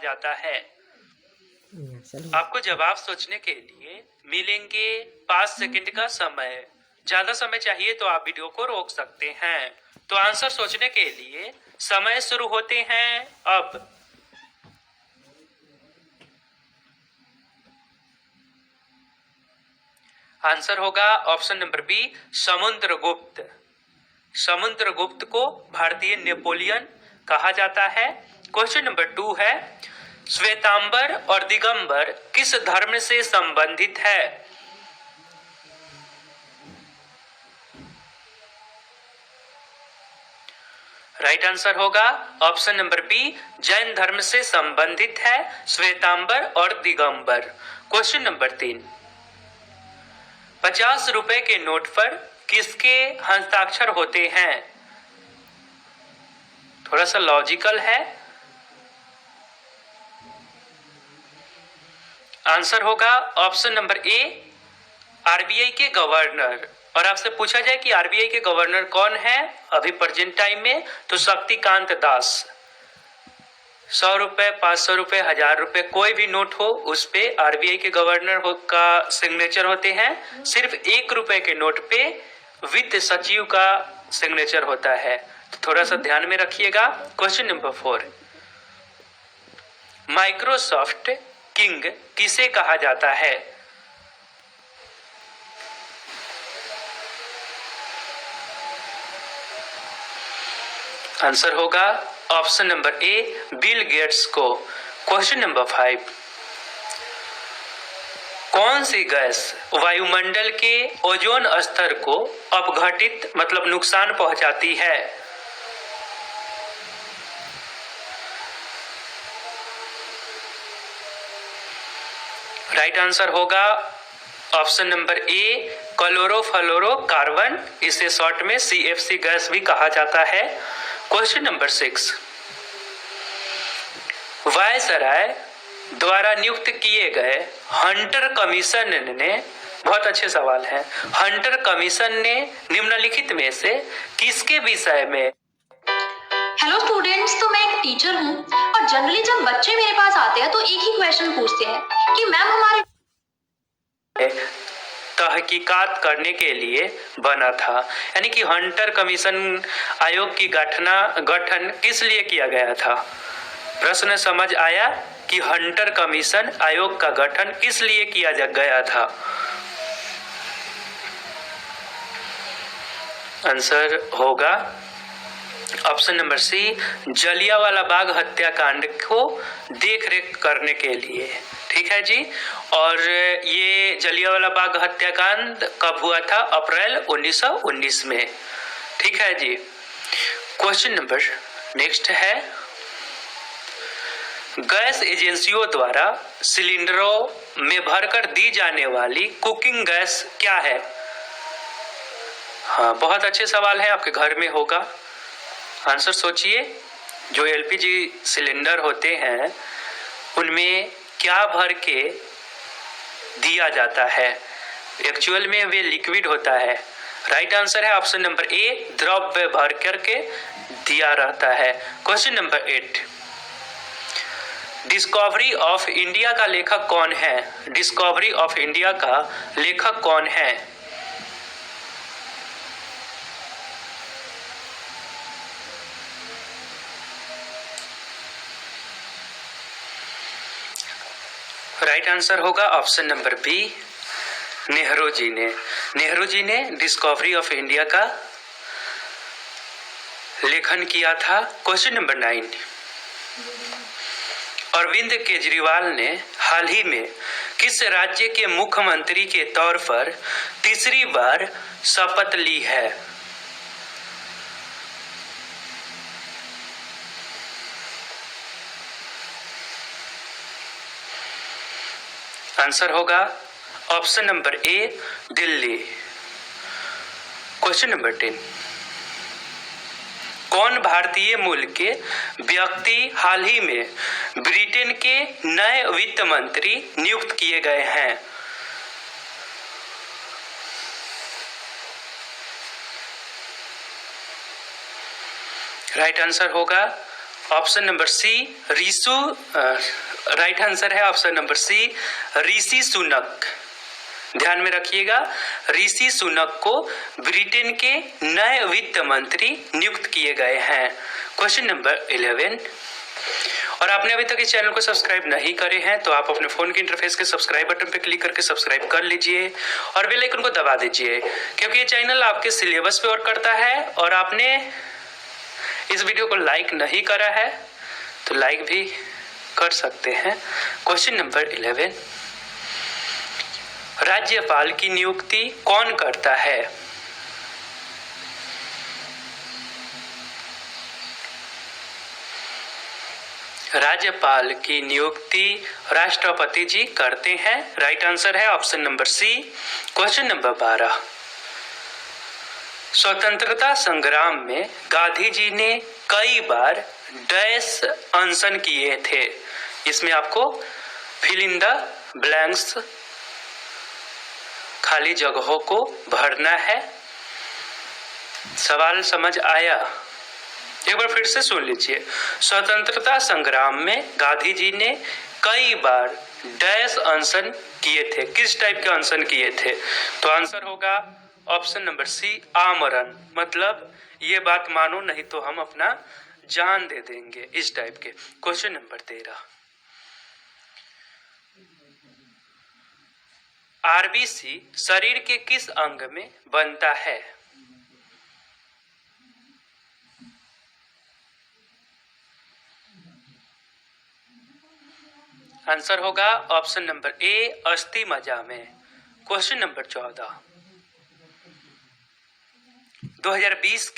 जाता है? आपको जवाब सोचने के लिए मिलेंगे 5 सेकंड का समय। ज्यादा समय चाहिए तो आप वीडियो को रोक सकते हैं। तो आंसर सोचने के लिए समय शुरू होते हैं अब। आंसर होगा option number B, Samudragupta. Samudragupta को भारतीय नेपोलियन कहा जाता है। क्वेश्चन नंबर 2 है, श्वेतांबर और दिगंबर किस धर्म से संबंधित है? राइट आंसर होगा ऑप्शन नंबर बी, जैन धर्म से संबंधित है श्वेतांबर और दिगंबर। क्वेश्चन नंबर 3, 50 रुपए के नोट पर किसके हस्ताक्षर होते हैं? थोड़ा सा लॉजिकल है। आंसर होगा ऑप्शन नंबर ए, आरबीआई के गवर्नर। और आपसे पूछा जाए कि आरबीआई के गवर्नर कौन है अभी प्रेजेंट टाइम में, तो शक्तिकांत दास। 100 रुपए, 500 रुपए, 1000 रुपए कोई भी नोट हो उस पे आरबीआई के गवर्नर का सिग्नेचर होते हैं। सिर्फ 1 रुपए के नोट पे वित्त सचिव का सिग्नेचर होता है। तो थोड़ा सा ध्यान में रखिएगा। क्वेश्चन नंबर 4, माइक्रोसॉफ्ट किंग किसे कहा जाता है? आंसर होगा option number A, Bill Gates को। क्वेश्चन नंबर 5, कौन सी गैस वायुमंडल के ओजोन स्तर को अपघटित मतलब नुकसान पहुंचाती है? राइट आंसर होगा ऑप्शन नंबर ए, क्लोरोफ्लोरोकार्बन। इसे शॉर्ट में सीएफसी गैस भी कहा जाता है। क्वेश्चन नंबर 6, वायसराय द्वारा नियुक्त किए गए हंटर कमीशन ने, बहुत अच्छे सवाल है, हंटर कमीशन ने निम्नलिखित में से किसके विषय में? हेलो स्टूडेंट्स, तो मैं एक टीचर हूँ और जनरली जब बच्चे मेरे पास आते हैं तो एक ही क्वेश्चन पूछते हैं कि मैम हमारे तहकीकात करने के लिए बना था। यानी कि हंटर कमीशन आयोग की गठन किस लिए किया गया था? प्रश्न समझ आया कि हंटर कमीशन आयोग का गठन किस लिए किया गया था? आंसर होगा ऑप्शन नंबर सी, जलियांवाला बाग हत्याकांड को देखरेख करने के लिए। ठीक है जी। और ये जलियांवाला बाग हत्याकांड कब हुआ था? अप्रैल 1919 में। ठीक है जी। क्वेश्चन नंबर नेक्स्ट है, गैस एजेंसियों द्वारा सिलेंडरों में भरकर दी जाने वाली कुकिंग गैस क्या है? हाँ, बहुत अच्छे सवाल है, आपके घर में होगा। आंसर सोचिए। जो एलपीजी सिलेंडर होते हैं उनमें क्या भर के दिया जाता है? एक्चुअल में वे लिक्विड होता है। राइट आंसर है ऑप्शन नंबर ए, द्रव्य भर करके दिया रहता है। Question number 8, discovery of India का लेखक कौन है? डिस्कवरी ऑफ इंडिया का लेखक कौन है? राइट आंसर होगा option number B, Nehru ji ने। नेहरू जी ने डिस्कवरी ऑफ इंडिया का लेखन किया था। क्वेश्चन नंबर 9, अरविंद केजरीवाल ने हाल ही में किस राज्य के मुख्यमंत्री के तौर पर तीसरी बार शपथ ली है? आंसर होगा option number A, Delhi. Question number 10, कौन भारतीय मूल के व्यक्ति हाल ही में ब्रिटेन के नए वित्त मंत्री नियुक्त किए गए हैं? राइट आंसर होगा option number C Rishu right answer है option number C Rishi Sunak. ध्यान में रखिएगा, ऋषि सुनक को ब्रिटेन के नए वित्त मंत्री नियुक्त किए गए हैं। क्वेश्चन नंबर 11, और आपने अभी तक इस चैनल को सब्सक्राइब नहीं करे हैं तो आप अपने फोन के इंटरफेस के सब्सक्राइब बटन पर क्लिक करके सब्सक्राइब कर लीजिए और बेल आइकन को दबा दीजिए, क्योंकि ये चैनल आपके सिलेबस पे वर्क करता है। और आपने इस वीडियो को लाइक नहीं करा है तो लाइक भी कर सकते हैं। क्वेश्चन नंबर 11, राज्यपाल की नियुक्ति कौन करता है? राज्यपाल की नियुक्ति राष्ट्रपति जी करते हैं। राइट आंसर है option number C. Question number 12, स्वतंत्रता संग्राम में गांधी जी ने कई बार डैश अनशन किए थे। इसमें आपको फिल इन द ब्लैंक्स खाली जगहों को भरना है। सवाल समझ आया? एक बार फिर से सुन लीजिए। स्वतंत्रता संग्राम में गांधी जी ने कई बार डैश अनशन किए थे। किस टाइप के अनशन किए थे? तो आंसर होगा ऑप्शन नंबर सी आमरण। मतलब ये बात मानो नहीं तो हम अपना जान दे देंगे, इस टाइप के। क्वेश्चन नंबर 13, आरबीसी शरीर के किस अंग में बनता है? आंसर होगा ऑप्शन नंबर ए अस्थि मज्जा में। क्वेश्चन नंबर 14, 2020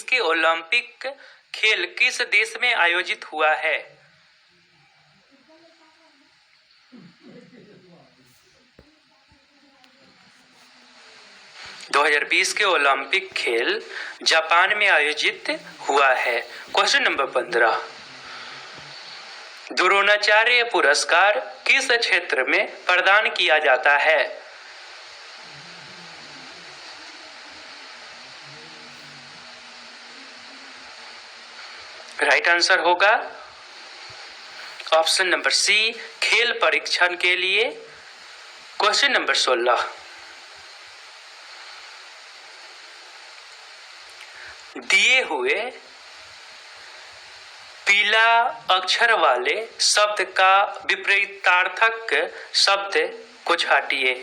के ओलंपिक खेल किस देश में आयोजित हुआ है? के ओलंपिक खेल जापान में आयोजित हुआ है। क्वेश्चन नंबर 15, द्रोणाचार्य पुरस्कार किस क्षेत्र में प्रदान किया जाता है? राइट आंसर होगा ऑप्शन नंबर सी खेल परीक्षण के लिए। क्वेश्चन नंबर 16, दिए हुए पीला अक्षर वाले शब्द का विपरीतार्थक शब्द को छाटिए।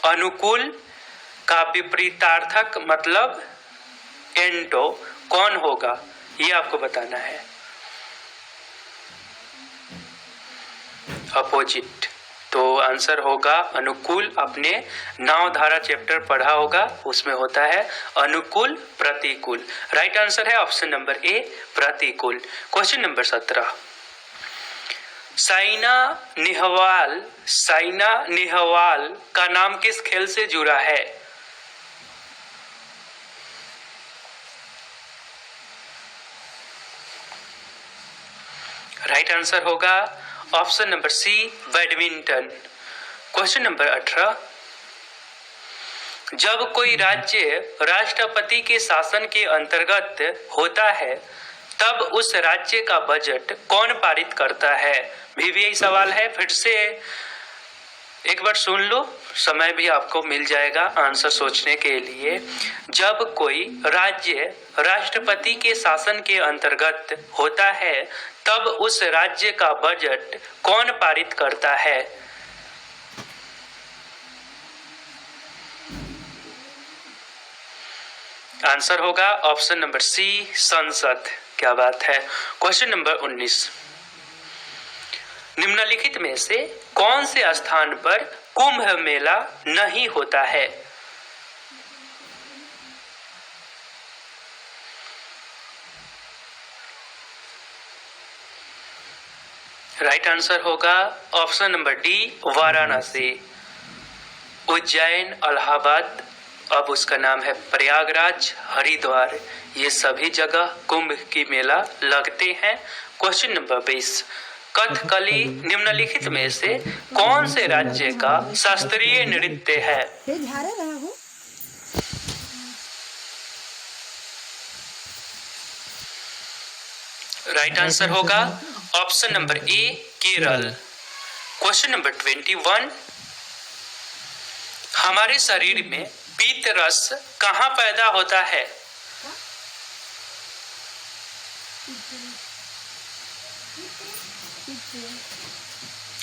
अनुकूल का विपरीतार्थक मतलब एंटो कौन होगा, ये आपको बताना है। अपोजिट। तो आंसर होगा अनुकूल। आपने नावधारा चैप्टर पढ़ा होगा, उसमें होता है अनुकूल प्रतिकूल। राइट आंसर है ऑप्शन नंबर ए प्रतिकूल। क्वेश्चन नंबर 17, साइना नेहवाल का नाम किस खेल से जुड़ा है? राइट आंसर होगा option number C badminton. Question number 18, जब कोई राज्य राष्ट्रपति के शासन के अंतर्गत होता है तब उस राज्य का बजट कौन पारित करता है? भी यही सवाल है, फिर से एक बार सुन लो, समय भी आपको मिल जाएगा आंसर सोचने के लिए। जब कोई राज्य राष्ट्रपति के शासन के अंतर्गत होता है तब उस राज्य का बजट कौन पारित करता है? आंसर होगा ऑप्शन नंबर सी संसद। क्या बात है। क्वेश्चन नंबर 19, निम्नलिखित में से कौन से स्थान पर कुंभ मेला नहीं होता है? राइट आंसर होगा option number D Varanasi. Ujjain, Allahabad, अब उसका नाम है प्रयागराज, हरिद्वार, ये सभी जगह कुंभ की मेला लगते हैं। क्वेश्चन नंबर 20, कथकली निम्नलिखित में से कौन से राज्य का शास्त्रीय नृत्य है? राइट आंसर होगा option number A Kerala. Question number 21, हमारे शरीर में पीत रस कहाँ पैदा होता है?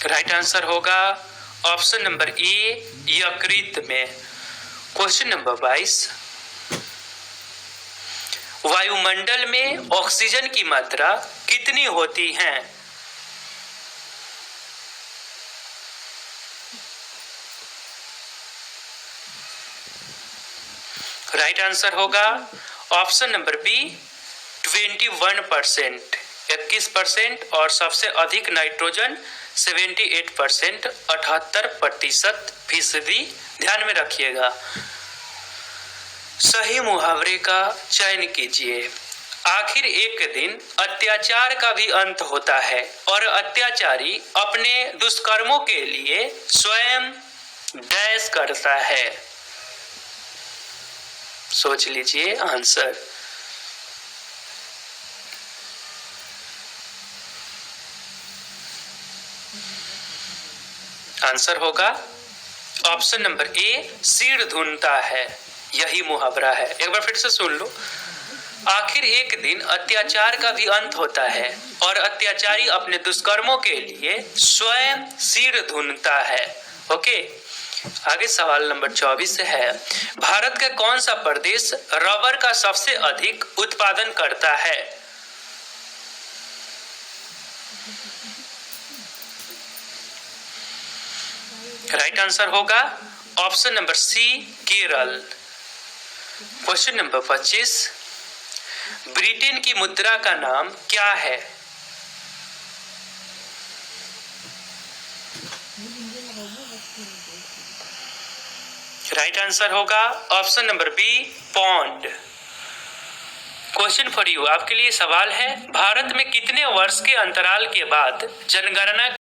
राइट आंसर होगा ऑप्शन नंबर ए यकृत में। क्वेश्चन नंबर 22, वायुमंडल में ऑक्सीजन की मात्रा कितनी होती है? राइट आंसर होगा ऑप्शन नंबर बी 21%, 21%, और सबसे अधिक नाइट्रोजन 78%, 78%। ध्यान में रखिएगा। सही मुहावरे का चयन कीजिए। आखिर एक दिन अत्याचार का भी अंत होता है और अत्याचारी अपने दुष्कर्मों के लिए स्वयं डैश करता है। सोच लीजिए आंसर। आंसर होगा ऑप्शन नंबर ए सिर धुनता है। यही मुहावरा है। एक बार फिर से सुन लो। आखिर एक दिन अत्याचार का भी अंत होता है और अत्याचारी अपने दुष्कर्मों के लिए स्वयं सिर धुनता है। ओके, आगे सवाल नंबर 24 है, भारत का कौन सा प्रदेश रबर का सबसे अधिक उत्पादन करता है? राइट आंसर होगा option number C Kerala. Question number 25, Britain की मुद्रा का नाम क्या है? राइट आंसर होगा option number B pound. Question for you, आपके लिए सवाल है, भारत में कितने वर्ष के अंतराल के बाद जनगणना